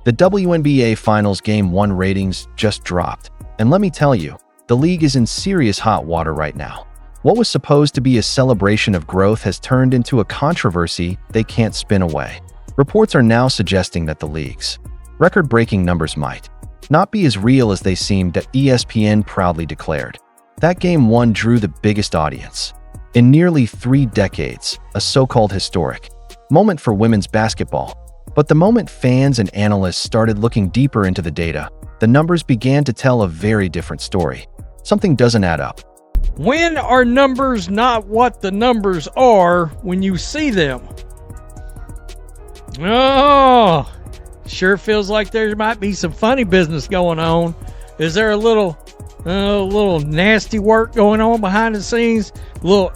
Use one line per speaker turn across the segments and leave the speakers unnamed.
The WNBA Finals Game 1 ratings just dropped, and let me tell you, the league is in serious hot water right now. What was supposed to be a celebration of growth has turned into a controversy they can't spin away. Reports are now suggesting that the league's record-breaking numbers might not be as real as they seemed, that ESPN proudly declared. That Game 1 drew the biggest audience in nearly 3 decades, a so-called historic moment for women's basketball. But the moment fans and analysts started looking deeper into the data, the numbers began to tell a very different story. Something doesn't add up.
When are numbers not what the numbers are when you see them? Oh, sure feels like there might be some funny business going on. Is there a little nasty work going on behind the scenes? A little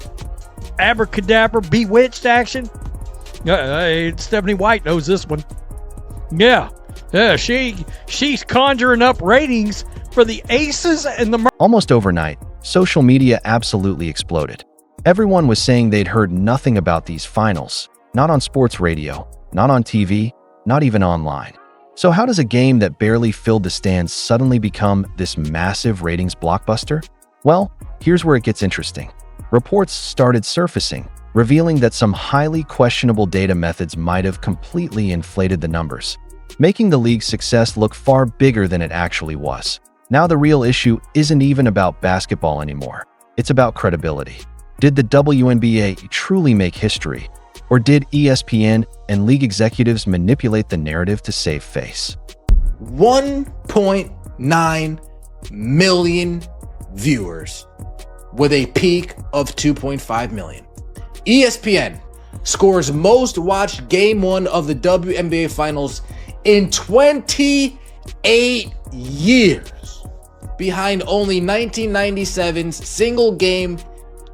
abracadabra, bewitched action? Stephanie White knows this one. Yeah, she's conjuring up ratings for the Aces and the...
Almost overnight, social media absolutely exploded. Everyone was saying they'd heard nothing about these finals, not on sports radio, not on TV, not even online. So how does a game that barely filled the stands suddenly become this massive ratings blockbuster? Well, here's where it gets interesting. Reports started surfacing, revealing that some highly questionable data methods might have completely inflated the numbers, making the league's success look far bigger than it actually was. Now the real issue isn't even about basketball anymore. It's about credibility. Did the WNBA truly make history? Or did ESPN and league executives manipulate the narrative to save face?
1.9 million viewers with a peak of 2.5 million. ESPN scores most watched Game 1 of the WNBA Finals in 28 years, behind only 1997's single-game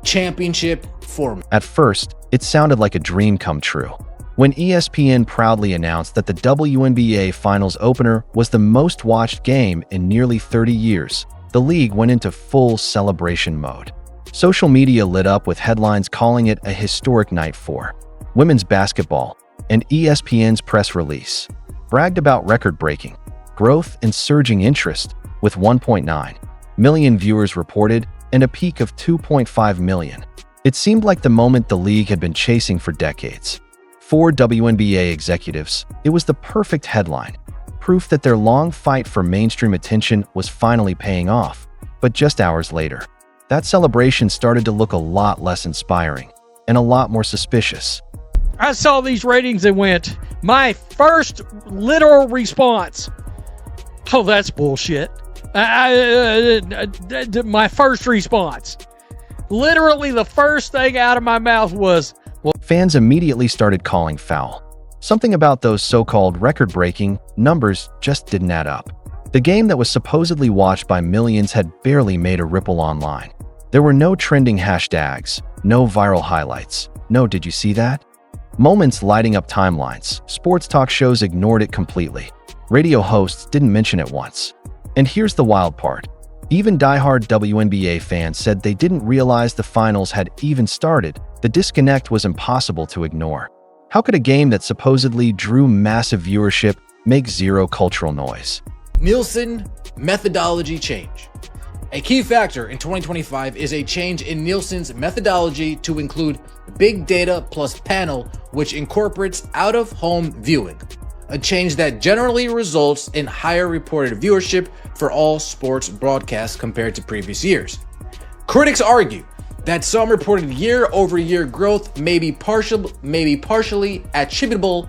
championship format.
At first, it sounded like a dream come true. When ESPN proudly announced that the WNBA Finals opener was the most watched game in nearly 30 years, the league went into full celebration mode. Social media lit up with headlines calling it a historic night for women's basketball, and ESPN's press release bragged about record-breaking growth and surging interest, with 1.9 million viewers reported and a peak of 2.5 million. It seemed like the moment the league had been chasing for decades. For WNBA executives, it was the perfect headline, proof that their long fight for mainstream attention was finally paying off. But just hours later, that celebration started to look a lot less inspiring and a lot more suspicious.
I saw these ratings and went, my first literal response, oh, that's bullshit. My first response. Literally the first thing out of my mouth was, well,
fans immediately started calling foul. Something about those so-called record-breaking numbers just didn't add up. The game that was supposedly watched by millions had barely made a ripple online. There were no trending hashtags, no viral highlights, no "did you see that?" moments lighting up timelines. Sports talk shows ignored it completely. Radio hosts didn't mention it once. And here's the wild part. Even diehard WNBA fans said they didn't realize the finals had even started. The disconnect was impossible to ignore. How could a game that supposedly drew massive viewership make zero cultural noise?
Nielsen methodology change. A key factor in 2025 is a change in Nielsen's methodology to include big data plus panel, which incorporates out-of-home viewing. A change that generally results in higher reported viewership for all sports broadcasts compared to previous years. Critics argue that some reported year-over-year growth may be partially attributable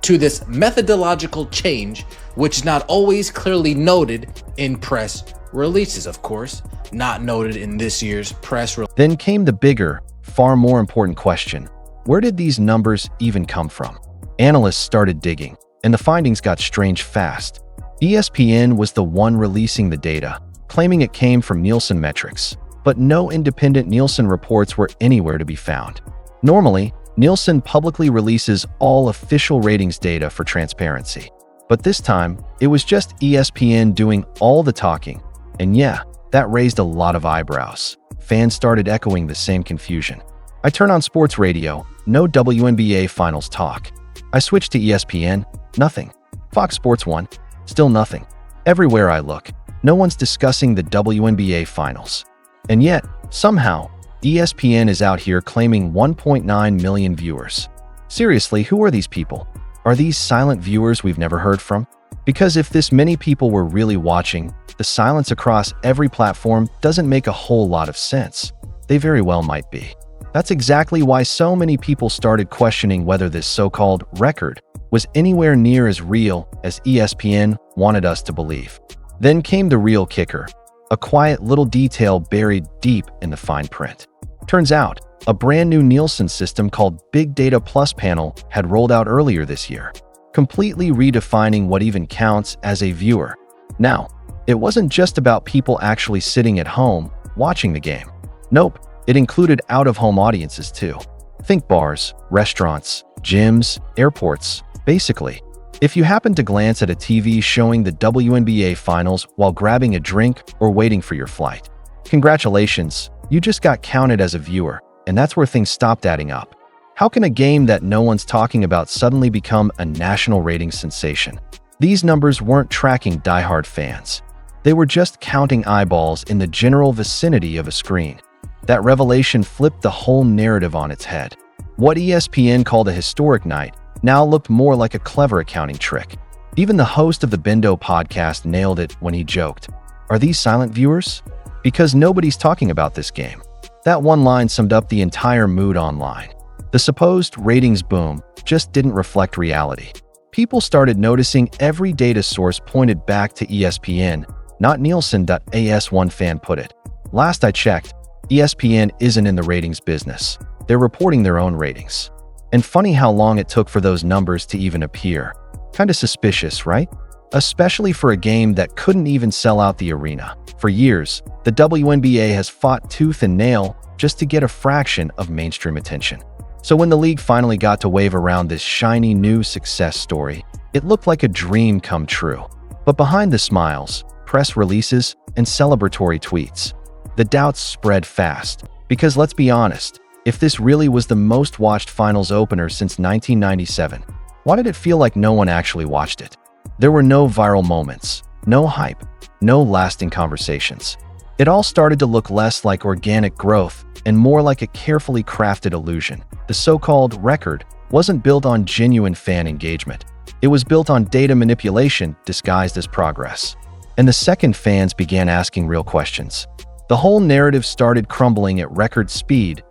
to this methodological change, which is not always clearly noted in press releases, of course, not noted in this year's press release.
Then came the bigger, far more important question. Where did these numbers even come from? Analysts started digging, and the findings got strange fast. ESPN was the one releasing the data, claiming it came from Nielsen metrics, but no independent Nielsen reports were anywhere to be found. Normally, Nielsen publicly releases all official ratings data for transparency. But this time, it was just ESPN doing all the talking. And yeah, that raised a lot of eyebrows. Fans started echoing the same confusion. I turn on sports radio, no WNBA finals talk. I switch to ESPN, nothing. Fox Sports 1, still nothing. Everywhere I look, no one's discussing the WNBA finals. And yet, somehow, ESPN is out here claiming 1.9 million viewers. Seriously, who are these people? Are these silent viewers we've never heard from? Because if this many people were really watching, the silence across every platform doesn't make a whole lot of sense. They very well might be. That's exactly why so many people started questioning whether this so-called record was anywhere near as real as ESPN wanted us to believe. Then came the real kicker, a quiet little detail buried deep in the fine print. Turns out, a brand new Nielsen system called Big Data Plus Panel had rolled out earlier this year, completely redefining what even counts as a viewer. Now, it wasn't just about people actually sitting at home watching the game. Nope, it included out-of-home audiences too. Think bars, restaurants, gyms, airports. Basically, if you happen to glance at a TV showing the WNBA finals while grabbing a drink or waiting for your flight, congratulations, you just got counted as a viewer, and that's where things stopped adding up. How can a game that no one's talking about suddenly become a national ratings sensation? These numbers weren't tracking diehard fans. They were just counting eyeballs in the general vicinity of a screen. That revelation flipped the whole narrative on its head. What ESPN called a historic night now looked more like a clever accounting trick. Even the host of the Wnba podcast nailed it when he joked, "Are these silent viewers? Because nobody's talking about this game." That one line summed up the entire mood online. The supposed ratings boom just didn't reflect reality. People started noticing every data source pointed back to ESPN, not Nielsen. As one fan put it. Last I checked, ESPN isn't in the ratings business. They're reporting their own ratings. And funny how long it took for those numbers to even appear. Kinda suspicious, right? Especially for a game that couldn't even sell out the arena. For years, the WNBA has fought tooth and nail just to get a fraction of mainstream attention. So when the league finally got to wave around this shiny new success story, it looked like a dream come true. But behind the smiles, press releases, and celebratory tweets, the doubts spread fast. Because let's be honest, if this really was the most watched finals opener since 1997, why did it feel like no one actually watched it? There were no viral moments, no hype, no lasting conversations. It all started to look less like organic growth and more like a carefully crafted illusion. The so-called record wasn't built on genuine fan engagement. It was built on data manipulation disguised as progress. And the second fans began asking real questions, the whole narrative started crumbling at record speed.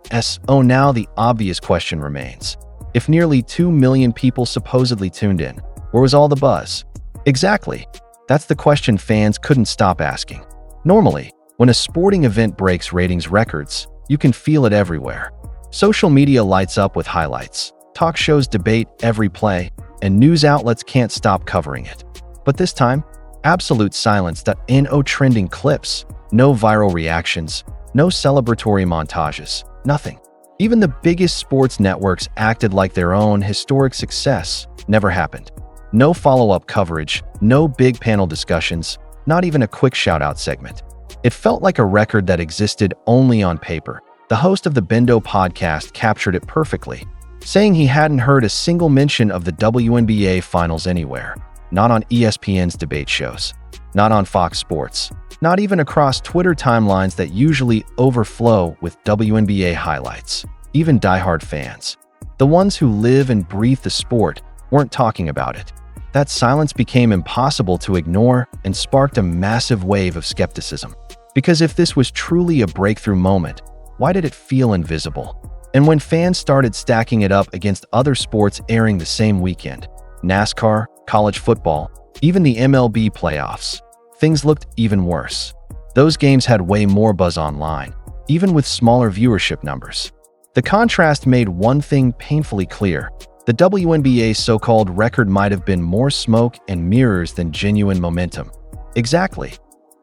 Now the obvious question remains. If nearly 2 million people supposedly tuned in, where was all the buzz? Exactly. That's the question fans couldn't stop asking. Normally, when a sporting event breaks ratings records, you can feel it everywhere. Social media lights up with highlights, talk shows debate every play, and news outlets can't stop covering it. But this time, absolute silence. No trending clips, no viral reactions, no celebratory montages, nothing. Even the biggest sports networks acted like their own historic success never happened. No follow-up coverage, no big panel discussions, not even a quick shout-out segment. It felt like a record that existed only on paper. The host of the Wnba podcast captured it perfectly, saying he hadn't heard a single mention of the WNBA finals anywhere. Not on ESPN's debate shows, not on Fox Sports, not even across Twitter timelines that usually overflow with WNBA highlights. Even diehard fans, the ones who live and breathe the sport, weren't talking about it. That silence became impossible to ignore and sparked a massive wave of skepticism. Because if this was truly a breakthrough moment, why did it feel invisible? And when fans started stacking it up against other sports airing the same weekend, NASCAR, college football, even the MLB playoffs, things looked even worse. Those games had way more buzz online, even with smaller viewership numbers. The contrast made one thing painfully clear. The WNBA's so-called record might have been more smoke and mirrors than genuine momentum. Exactly.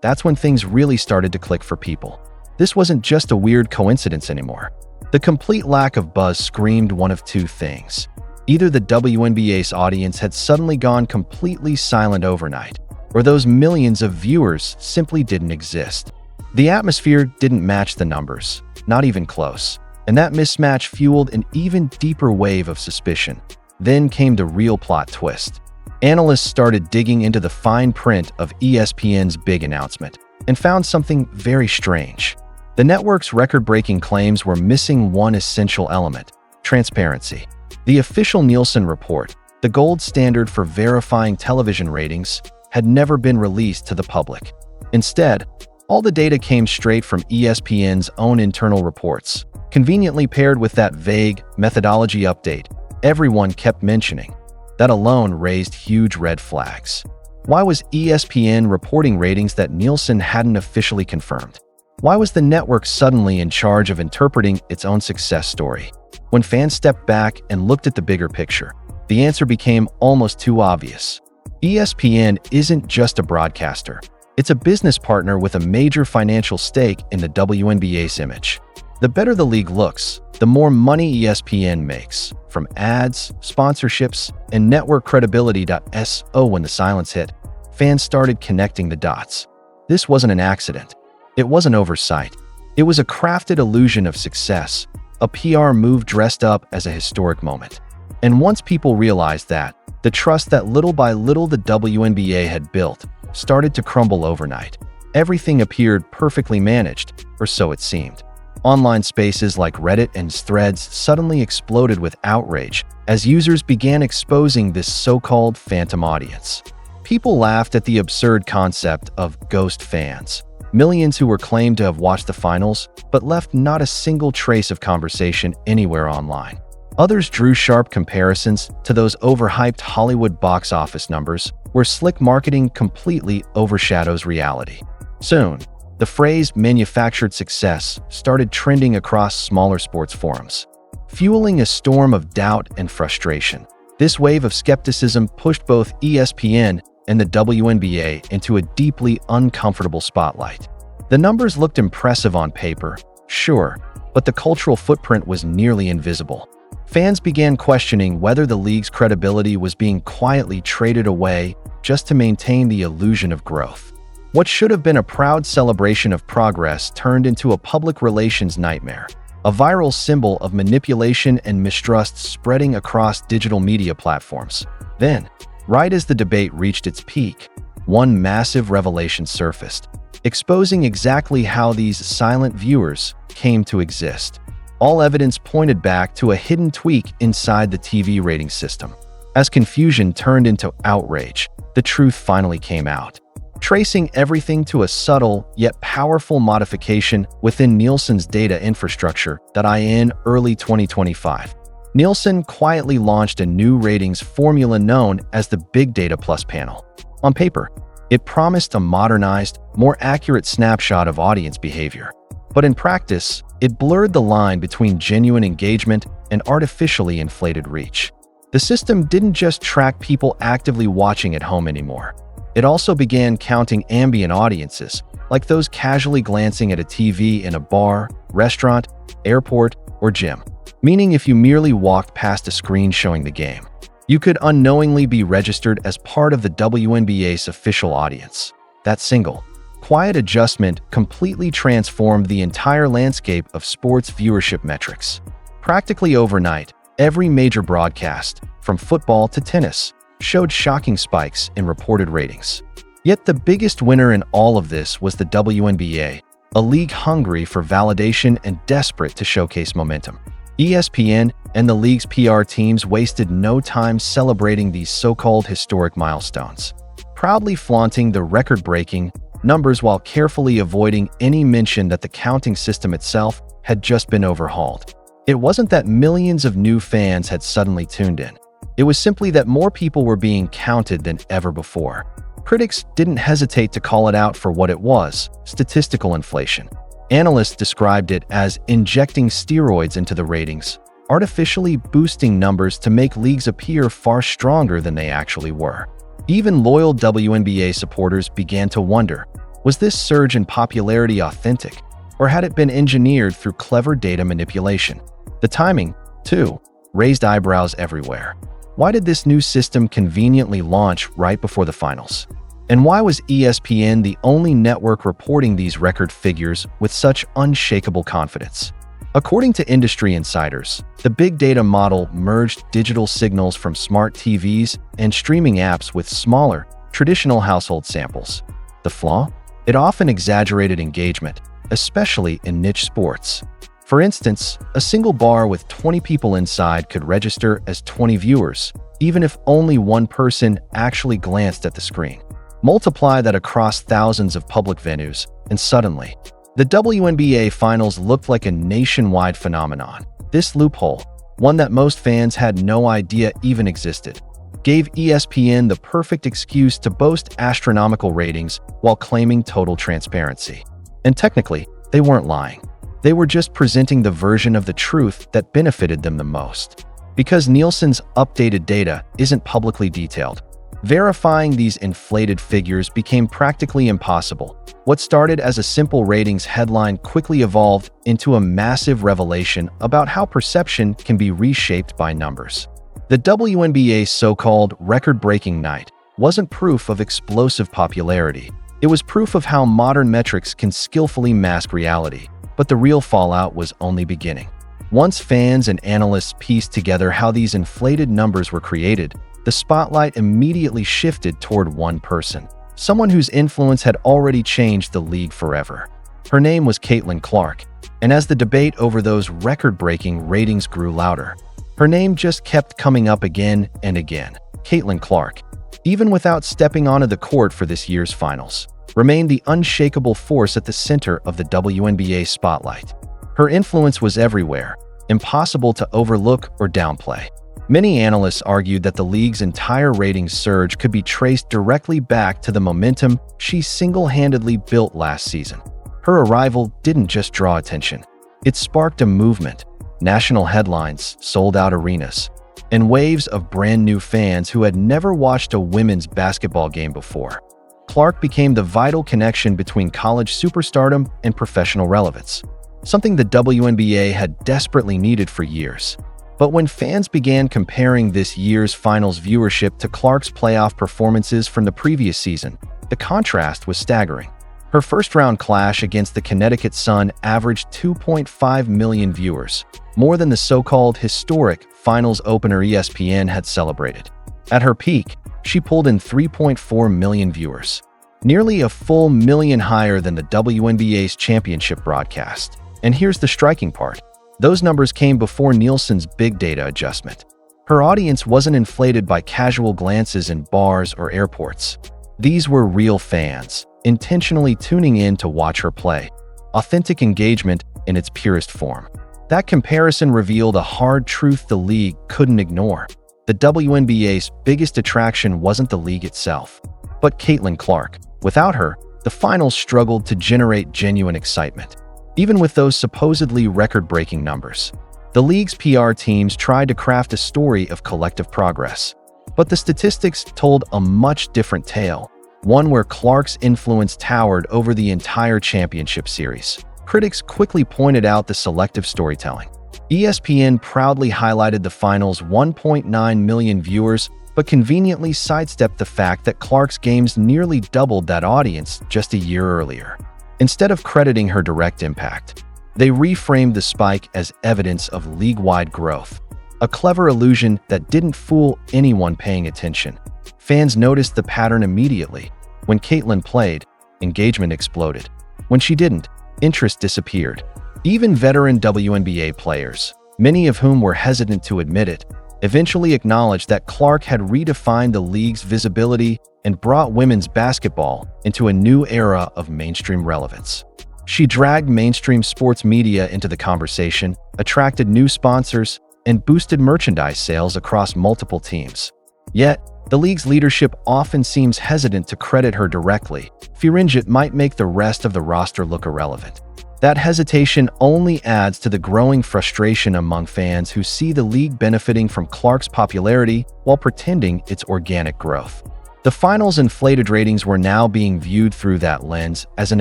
That's when things really started to click for people. This wasn't just a weird coincidence anymore. The complete lack of buzz screamed one of two things. Either the WNBA's audience had suddenly gone completely silent overnight, or those millions of viewers simply didn't exist. The atmosphere didn't match the numbers, not even close. And that mismatch fueled an even deeper wave of suspicion. Then came the real plot twist. Analysts started digging into the fine print of ESPN's big announcement and found something very strange. The network's record-breaking claims were missing one essential element: transparency. The official Nielsen report, the gold standard for verifying television ratings, had never been released to the public. Instead, all the data came straight from ESPN's own internal reports, conveniently paired with that vague methodology update everyone kept mentioning. That alone raised huge red flags. Why was ESPN reporting ratings that Nielsen hadn't officially confirmed? Why was the network suddenly in charge of interpreting its own success story? When fans stepped back and looked at the bigger picture, the answer became almost too obvious. ESPN isn't just a broadcaster. It's a business partner with a major financial stake in the WNBA's image. The better the league looks, the more money ESPN makes, from ads, sponsorships, and network credibility. So when the silence hit, fans started connecting the dots. This wasn't an accident. It wasn't oversight. It was a crafted illusion of success, a PR move dressed up as a historic moment. And once people realized that, the trust that little by little the WNBA had built started to crumble overnight. Everything appeared perfectly managed, or so it seemed. Online spaces like Reddit and Threads suddenly exploded with outrage as users began exposing this so-called phantom audience. People laughed at the absurd concept of ghost fans, millions who were claimed to have watched the finals but left not a single trace of conversation anywhere online. Others drew sharp comparisons to those overhyped Hollywood box office numbers where slick marketing completely overshadows reality. Soon, the phrase "manufactured success" started trending across smaller sports forums, fueling a storm of doubt and frustration. This wave of skepticism pushed both ESPN and the WNBA into a deeply uncomfortable spotlight. The numbers looked impressive on paper, sure, but the cultural footprint was nearly invisible. Fans began questioning whether the league's credibility was being quietly traded away just to maintain the illusion of growth. What should have been a proud celebration of progress turned into a public relations nightmare, a viral symbol of manipulation and mistrust spreading across digital media platforms. Then, right as the debate reached its peak, one massive revelation surfaced, exposing exactly how these silent viewers came to exist. All evidence pointed back to a hidden tweak inside the TV rating system. As confusion turned into outrage, the truth finally came out, tracing everything to a subtle yet powerful modification within Nielsen's data infrastructure. In early 2025, Nielsen quietly launched a new ratings formula known as the Big Data Plus panel. On paper, it promised a modernized, more accurate snapshot of audience behavior. But in practice, it blurred the line between genuine engagement and artificially inflated reach. The system didn't just track people actively watching at home anymore. It also began counting ambient audiences, like those casually glancing at a TV in a bar, restaurant, airport, or gym. Meaning if you merely walked past a screen showing the game, you could unknowingly be registered as part of the WNBA's official audience. That single, quiet adjustment completely transformed the entire landscape of sports viewership metrics. Practically overnight, every major broadcast, from football to tennis, showed shocking spikes in reported ratings. Yet the biggest winner in all of this was the WNBA, a league hungry for validation and desperate to showcase momentum. ESPN and the league's PR teams wasted no time celebrating these so-called historic milestones, proudly flaunting the record-breaking numbers while carefully avoiding any mention that the counting system itself had just been overhauled. It wasn't that millions of new fans had suddenly tuned in. It was simply that more people were being counted than ever before. Critics didn't hesitate to call it out for what it was: statistical inflation. Analysts described it as injecting steroids into the ratings, artificially boosting numbers to make leagues appear far stronger than they actually were. Even loyal WNBA supporters began to wonder, was this surge in popularity authentic, or had it been engineered through clever data manipulation? The timing, too, raised eyebrows everywhere. Why did this new system conveniently launch right before the finals? And why was ESPN the only network reporting these record figures with such unshakable confidence? According to industry insiders, the big data model merged digital signals from smart TVs and streaming apps with smaller, traditional household samples. The flaw? It often exaggerated engagement, especially in niche sports. For instance, a single bar with 20 people inside could register as 20 viewers, even if only one person actually glanced at the screen. Multiply that across thousands of public venues, and suddenly, the WNBA Finals looked like a nationwide phenomenon. This loophole, one that most fans had no idea even existed, gave ESPN the perfect excuse to boast astronomical ratings while claiming total transparency. And technically, they weren't lying. They were just presenting the version of the truth that benefited them the most. Because Nielsen's updated data isn't publicly detailed, verifying these inflated figures became practically impossible. What started as a simple ratings headline quickly evolved into a massive revelation about how perception can be reshaped by numbers. The WNBA's so-called record-breaking night wasn't proof of explosive popularity. It was proof of how modern metrics can skillfully mask reality. But the real fallout was only beginning. Once fans and analysts pieced together how these inflated numbers were created, the spotlight immediately shifted toward one person, someone whose influence had already changed the league forever. Her name was Caitlin Clark, and as the debate over those record-breaking ratings grew louder, her name just kept coming up again and again. Caitlin Clark, even without stepping onto the court for this year's finals, remained the unshakable force at the center of the WNBA spotlight. Her influence was everywhere, impossible to overlook or downplay. Many analysts argued that the league's entire ratings surge could be traced directly back to the momentum she single-handedly built last season. Her arrival didn't just draw attention. It sparked a movement, national headlines, sold-out arenas, and waves of brand-new fans who had never watched a women's basketball game before. Clark became the vital connection between college superstardom and professional relevance, something the WNBA had desperately needed for years. But when fans began comparing this year's finals viewership to Clark's playoff performances from the previous season, the contrast was staggering. Her first-round clash against the Connecticut Sun averaged 2.5 million viewers, more than the so-called historic finals opener ESPN had celebrated. At her peak, she pulled in 3.4 million viewers, nearly a full million higher than the WNBA's championship broadcast. And here's the striking part. Those numbers came before Nielsen's big data adjustment. Her audience wasn't inflated by casual glances in bars or airports. These were real fans, intentionally tuning in to watch her play. Authentic engagement in its purest form. That comparison revealed a hard truth the league couldn't ignore. The WNBA's biggest attraction wasn't the league itself, but Caitlin Clark. Without her, the finals struggled to generate genuine excitement. Even with those supposedly record-breaking numbers, the league's PR teams tried to craft a story of collective progress. But the statistics told a much different tale, one where Clark's influence towered over the entire championship series. Critics quickly pointed out the selective storytelling. ESPN proudly highlighted the finals' 1.9 million viewers, but conveniently sidestepped the fact that Clark's games nearly doubled that audience just a year earlier. Instead of crediting her direct impact, they reframed the spike as evidence of league-wide growth, a clever illusion that didn't fool anyone paying attention. Fans noticed the pattern immediately. When Caitlin played, engagement exploded. When she didn't, interest disappeared. Even veteran WNBA players, many of whom were hesitant to admit it, eventually acknowledged that Clark had redefined the league's visibility and brought women's basketball into a new era of mainstream relevance. She dragged mainstream sports media into the conversation, attracted new sponsors, and boosted merchandise sales across multiple teams. Yet, the league's leadership often seems hesitant to credit her directly, fearing it might make the rest of the roster look irrelevant. That hesitation only adds to the growing frustration among fans who see the league benefiting from Clark's popularity while pretending it's organic growth. The finals' inflated ratings were now being viewed through that lens as an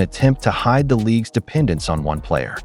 attempt to hide the league's dependence on one player.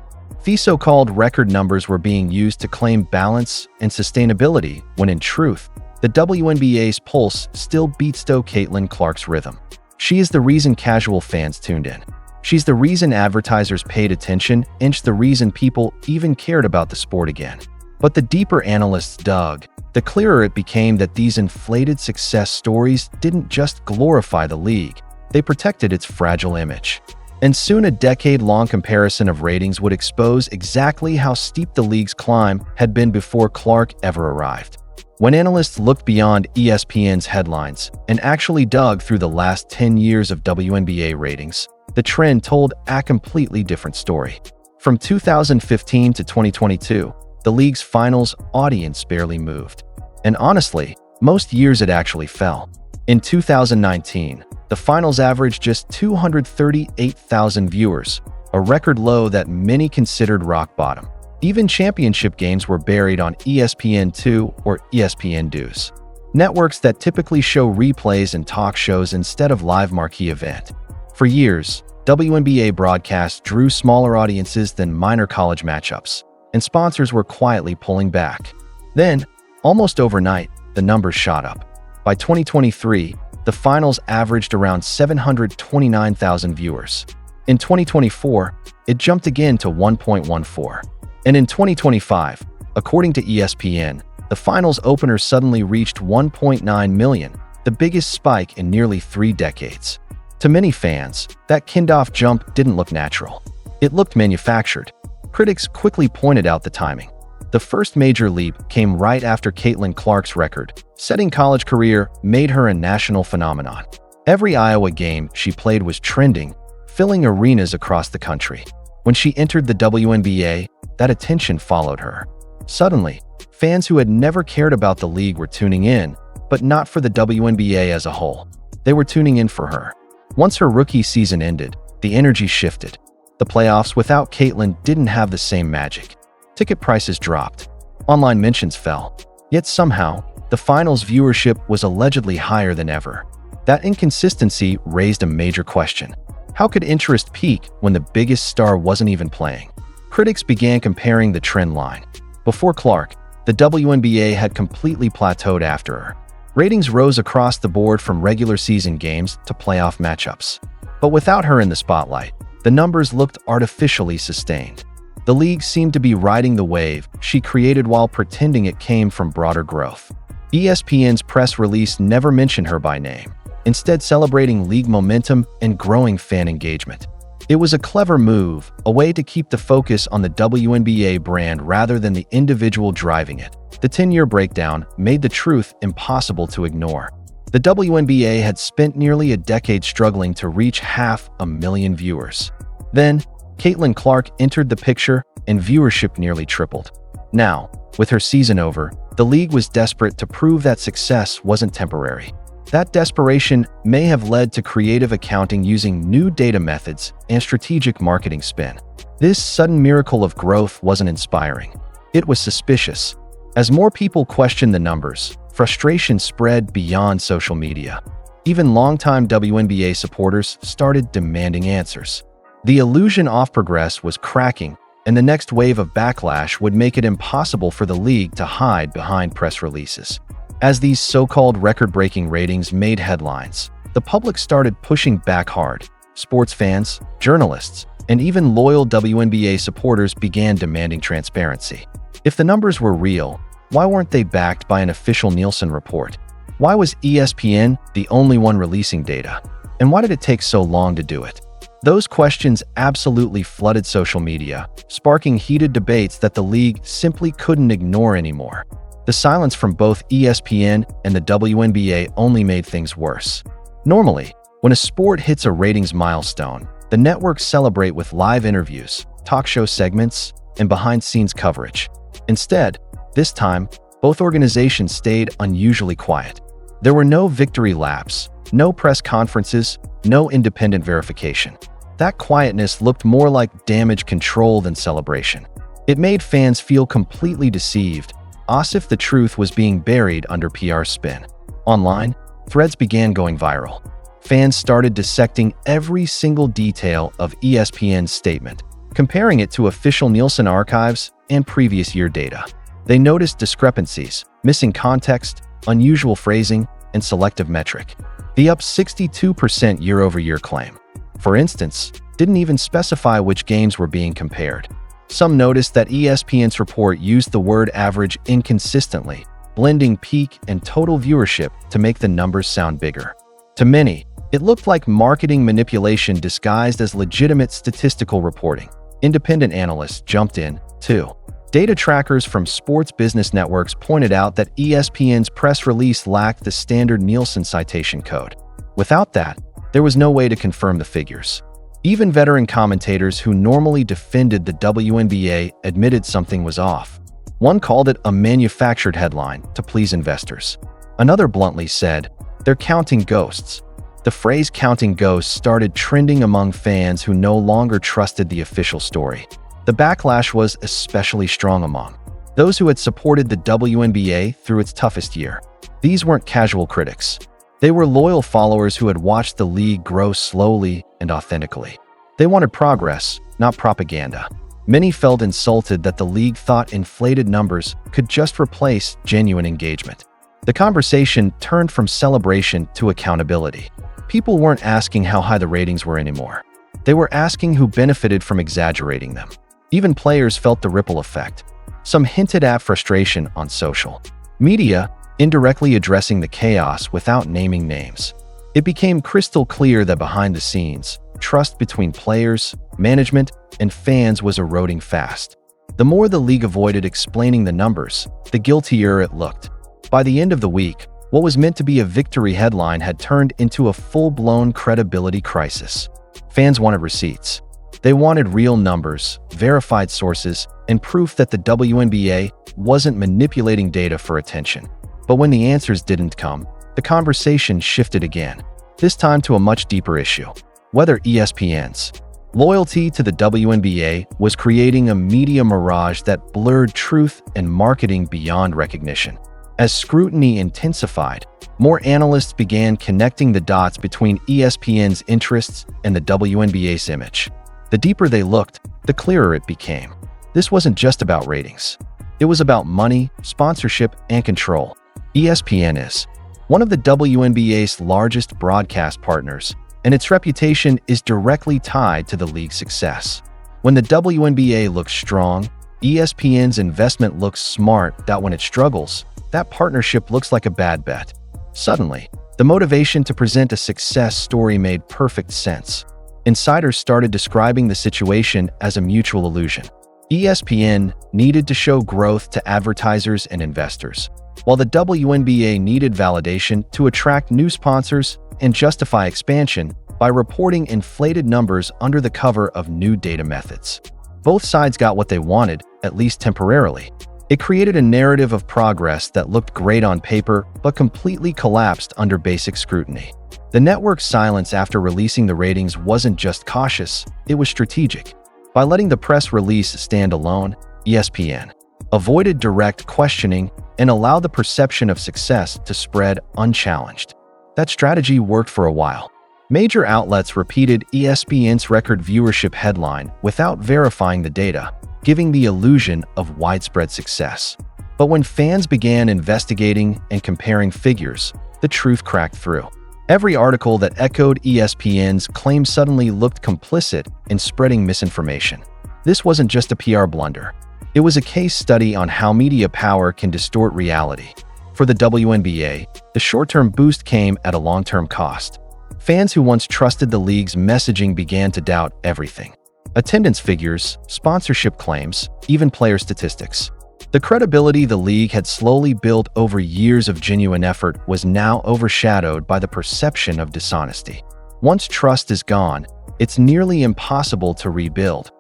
These so-called record numbers were being used to claim balance and sustainability, when in truth, the WNBA's pulse still beats Caitlin Clark's rhythm. She is the reason casual fans tuned in. She's the reason advertisers paid attention and the reason people even cared about the sport again. But the deeper analysts dug, the clearer it became that these inflated success stories didn't just glorify the league, they protected its fragile image. And soon a decade-long comparison of ratings would expose exactly how steep the league's climb had been before Clark ever arrived. When analysts looked beyond ESPN's headlines and actually dug through the last 10 years of WNBA ratings, the trend told a completely different story. From 2015 to 2022, the league's finals audience barely moved. And honestly, most years it actually fell. In 2019, the finals averaged just 238,000 viewers, a record low that many considered rock bottom. Even championship games were buried on ESPN2 or ESPN2s, networks that typically show replays and talk shows instead of live marquee event. For years, WNBA broadcasts drew smaller audiences than minor college matchups, and sponsors were quietly pulling back. Then, almost overnight, the numbers shot up. By 2023, the finals averaged around 729,000 viewers. In 2024, it jumped again to 1.14. And in 2025, according to ESPN, the finals opener suddenly reached 1.9 million, the biggest spike in nearly 3 decades. To many fans, that kickoff jump didn't look natural. It looked manufactured. Critics quickly pointed out the timing. The first major leap came right after Caitlin Clark's record-setting college career made her a national phenomenon. Every Iowa game she played was trending, filling arenas across the country. When she entered the WNBA, that attention followed her. Suddenly, fans who had never cared about the league were tuning in, but not for the WNBA as a whole. They were tuning in for her. Once her rookie season ended, the energy shifted. The playoffs without Caitlin didn't have the same magic. Ticket prices dropped. Online mentions fell. Yet somehow, the finals viewership was allegedly higher than ever. That inconsistency raised a major question. How could interest peak when the biggest star wasn't even playing? Critics began comparing the trend line. Before Clark, the WNBA had completely plateaued after her. Ratings rose across the board from regular season games to playoff matchups. But without her in the spotlight, the numbers looked artificially sustained. The league seemed to be riding the wave she created while pretending it came from broader growth. ESPN's press release never mentioned her by name, instead celebrating league momentum and growing fan engagement. It was a clever move, a way to keep the focus on the WNBA brand rather than the individual driving it. The 10-year breakdown made the truth impossible to ignore. The WNBA had spent nearly a decade struggling to reach 500,000 viewers. Then, Caitlin Clark entered the picture and viewership nearly tripled. Now, with her season over, the league was desperate to prove that success wasn't temporary. That desperation may have led to creative accounting using new data methods and strategic marketing spin. This sudden miracle of growth wasn't inspiring. It was suspicious. As more people questioned the numbers, frustration spread beyond social media. Even longtime WNBA supporters started demanding answers. The illusion of progress was cracking, and the next wave of backlash would make it impossible for the league to hide behind press releases. As these so-called record-breaking ratings made headlines, the public started pushing back hard. Sports fans, journalists, and even loyal WNBA supporters began demanding transparency. If the numbers were real, why weren't they backed by an official Nielsen report? Why was ESPN the only one releasing data? And why did it take so long to do it? Those questions absolutely flooded social media, sparking heated debates that the league simply couldn't ignore anymore. The silence from both ESPN and the WNBA only made things worse. Normally, when a sport hits a ratings milestone, the networks celebrate with live interviews, talk show segments, and behind-scenes coverage. Instead, this time, both organizations stayed unusually quiet. There were no victory laps, no press conferences, no independent verification. That quietness looked more like damage control than celebration. It made fans feel completely deceived, as if the truth was being buried under PR spin. Online, threads began going viral. Fans started dissecting every single detail of ESPN's statement, comparing it to official Nielsen archives and previous year data. They noticed discrepancies, missing context, unusual phrasing, and selective metric. The up 62% year-over-year claim, for instance, didn't even specify which games were being compared. Some noticed that ESPN's report used the word average inconsistently, blending peak and total viewership to make the numbers sound bigger. To many, it looked like marketing manipulation disguised as legitimate statistical reporting. Independent analysts jumped in, too. Data trackers from sports business networks pointed out that ESPN's press release lacked the standard Nielsen citation code. Without that, there was no way to confirm the figures. Even veteran commentators who normally defended the WNBA admitted something was off. One called it a manufactured headline to please investors. Another bluntly said, "They're counting ghosts." The phrase "counting ghosts" started trending among fans who no longer trusted the official story. The backlash was especially strong among those who had supported the WNBA through its toughest year. These weren't casual critics. They were loyal followers who had watched the league grow slowly and authentically. They wanted progress, not propaganda. Many felt insulted that the league thought inflated numbers could just replace genuine engagement. The conversation turned from celebration to accountability. People weren't asking how high the ratings were anymore. They were asking who benefited from exaggerating them. Even players felt the ripple effect. Some hinted at frustration on social media, indirectly addressing the chaos without naming names. It became crystal clear that behind the scenes, trust between players, management, and fans was eroding fast. The more the league avoided explaining the numbers, the guiltier it looked. By the end of the week, what was meant to be a victory headline had turned into a full-blown credibility crisis. Fans wanted receipts. They wanted real numbers, verified sources, and proof that the WNBA wasn't manipulating data for attention. But when the answers didn't come, the conversation shifted again, this time to a much deeper issue: whether ESPN's loyalty to the WNBA was creating a media mirage that blurred truth and marketing beyond recognition. As scrutiny intensified, more analysts began connecting the dots between ESPN's interests and the WNBA's image. The deeper they looked, the clearer it became. This wasn't just about ratings. It was about money, sponsorship, and control. ESPN is one of the WNBA's largest broadcast partners, and its reputation is directly tied to the league's success. When the WNBA looks strong, ESPN's investment looks smart. That when it struggles, that partnership looks like a bad bet. Suddenly, the motivation to present a success story made perfect sense. Insiders started describing the situation as a mutual illusion. ESPN needed to show growth to advertisers and investors, while the WNBA needed validation to attract new sponsors and justify expansion by reporting inflated numbers under the cover of new data methods. Both sides got what they wanted, at least temporarily. It created a narrative of progress that looked great on paper but completely collapsed under basic scrutiny. The network's silence after releasing the ratings wasn't just cautious, it was strategic. By letting the press release stand alone, ESPN avoided direct questioning and allowed the perception of success to spread unchallenged. That strategy worked for a while. Major outlets repeated ESPN's record viewership headline without verifying the data, giving the illusion of widespread success. But when fans began investigating and comparing figures, the truth cracked through. Every article that echoed ESPN's claim suddenly looked complicit in spreading misinformation. This wasn't just a PR blunder. It was a case study on how media power can distort reality. For the WNBA, the short-term boost came at a long-term cost. Fans who once trusted the league's messaging began to doubt everything. Attendance figures, sponsorship claims, even player statistics. The credibility the league had slowly built over years of genuine effort was now overshadowed by the perception of dishonesty. Once trust is gone, it's nearly impossible to rebuild.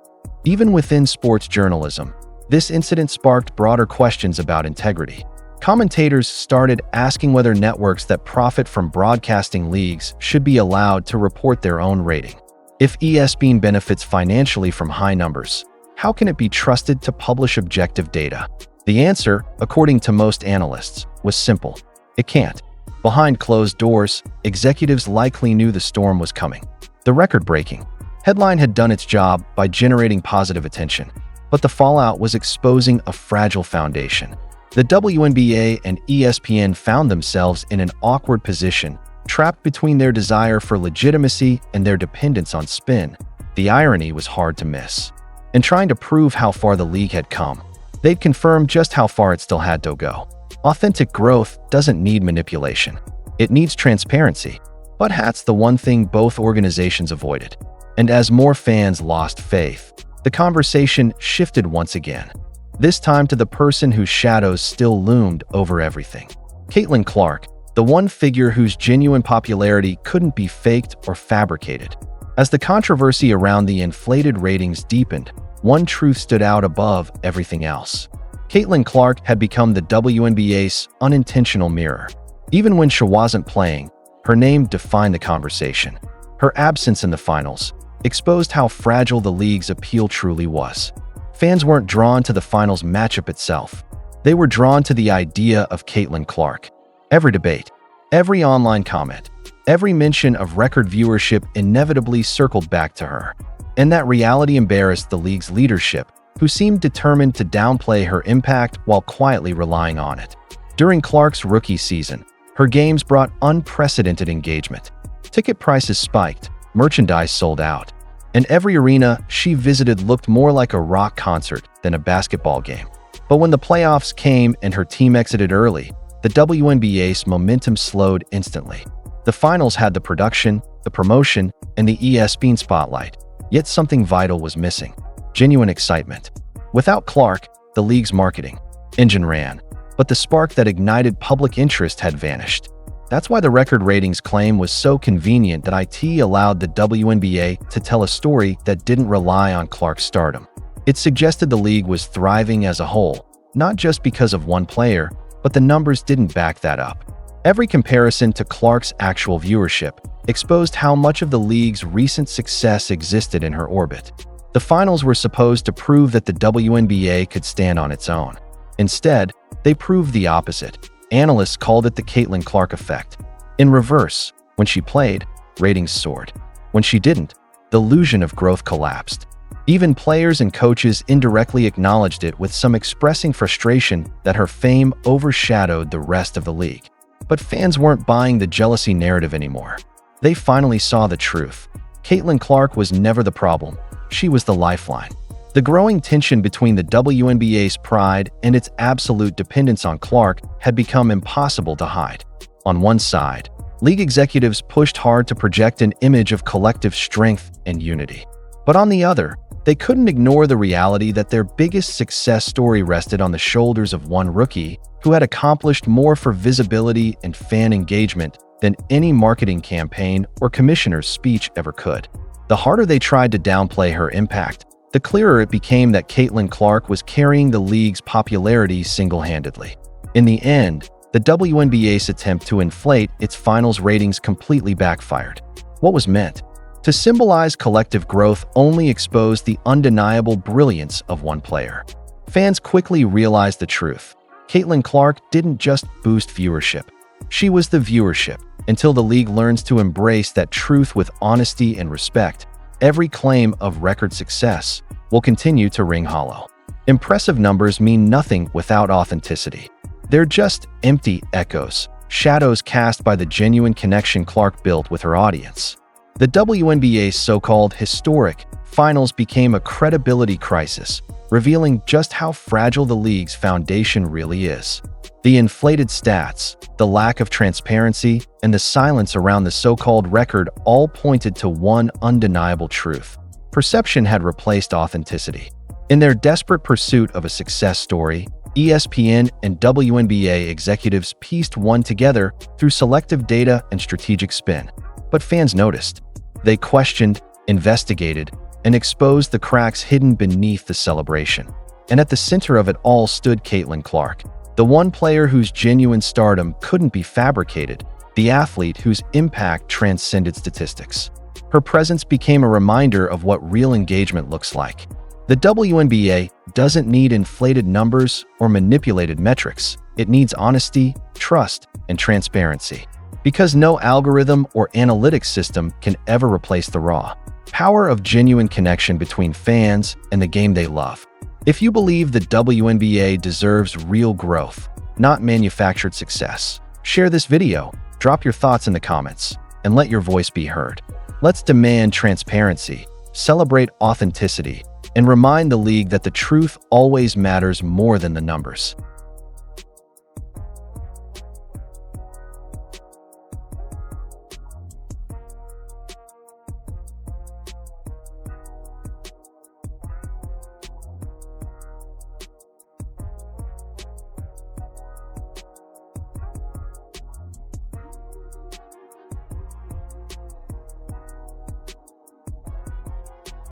Even within sports journalism, this incident sparked broader questions about integrity. Commentators started asking whether networks that profit from broadcasting leagues should be allowed to report their own rating. If ESPN benefits financially from high numbers, how can it be trusted to publish objective data? The answer, according to most analysts, was simple. It can't. Behind closed doors, executives likely knew the storm was coming. The record-breaking headline had done its job by generating positive attention, but the fallout was exposing a fragile foundation. The WNBA and ESPN found themselves in an awkward position, trapped between their desire for legitimacy and their dependence on spin. The irony was hard to miss. In trying to prove how far the league had come, they'd confirmed just how far it still had to go. Authentic growth doesn't need manipulation. It needs transparency. But that's the one thing both organizations avoided. And as more fans lost faith, the conversation shifted once again. This time to the person whose shadows still loomed over everything. Caitlin Clark, the one figure whose genuine popularity couldn't be faked or fabricated. As the controversy around the inflated ratings deepened, one truth stood out above everything else. Caitlin Clark had become the WNBA's unintentional mirror. Even when she wasn't playing, her name defined the conversation. Her absence in the finals exposed how fragile the league's appeal truly was. Fans weren't drawn to the finals matchup itself. They were drawn to the idea of Caitlin Clark. Every debate, every online comment, every mention of record viewership inevitably circled back to her. And that reality embarrassed the league's leadership, who seemed determined to downplay her impact while quietly relying on it. During Clark's rookie season, her games brought unprecedented engagement. Ticket prices spiked, merchandise sold out, and every arena she visited looked more like a rock concert than a basketball game. But when the playoffs came and her team exited early, the WNBA's momentum slowed instantly. The finals had the production, the promotion, and the ESPN spotlight, yet something vital was missing: genuine excitement. Without Clark, the league's marketing engine ran, but the spark that ignited public interest had vanished. That's why the record ratings claim was so convenient that it allowed the WNBA to tell a story that didn't rely on Clark's stardom. It suggested the league was thriving as a whole, not just because of one player, but the numbers didn't back that up. Every comparison to Clark's actual viewership exposed how much of the league's recent success existed in her orbit. The finals were supposed to prove that the WNBA could stand on its own. Instead, they proved the opposite. Analysts called it the Caitlin Clark effect. In reverse, when she played, ratings soared. When she didn't, the illusion of growth collapsed. Even players and coaches indirectly acknowledged it, with some expressing frustration that her fame overshadowed the rest of the league. But fans weren't buying the jealousy narrative anymore. They finally saw the truth. Caitlin Clark was never the problem. She was the lifeline. The growing tension between the WNBA's pride and its absolute dependence on Clark had become impossible to hide. On one side, league executives pushed hard to project an image of collective strength and unity. But on the other, they couldn't ignore the reality that their biggest success story rested on the shoulders of one rookie who had accomplished more for visibility and fan engagement than any marketing campaign or commissioner's speech ever could. The harder they tried to downplay her impact, the clearer it became that Caitlin Clark was carrying the league's popularity single-handedly. In the end, the WNBA's attempt to inflate its finals ratings completely backfired. What was meant to symbolize collective growth only exposed the undeniable brilliance of one player. Fans quickly realized the truth. Caitlin Clark didn't just boost viewership. She was the viewership. Until the league learns to embrace that truth with honesty and respect, every claim of record success will continue to ring hollow. Impressive numbers mean nothing without authenticity. They're just empty echoes, shadows cast by the genuine connection Clark built with her audience. The WNBA's so-called historic finals became a credibility crisis, revealing just how fragile the league's foundation really is. The inflated stats, the lack of transparency, and the silence around the so-called record all pointed to one undeniable truth: perception had replaced authenticity. In their desperate pursuit of a success story, ESPN and WNBA executives pieced one together through selective data and strategic spin. But fans noticed. They questioned, investigated, and exposed the cracks hidden beneath the celebration. And at the center of it all stood Caitlin Clark, the one player whose genuine stardom couldn't be fabricated, the athlete whose impact transcended statistics. Her presence became a reminder of what real engagement looks like. The WNBA doesn't need inflated numbers or manipulated metrics. It needs honesty, trust, and transparency. Because no algorithm or analytics system can ever replace the raw power of genuine connection between fans and the game they love. If you believe the WNBA deserves real growth, not manufactured success, share this video, drop your thoughts in the comments, and let your voice be heard. Let's demand transparency, celebrate authenticity, and remind the league that the truth always matters more than the numbers.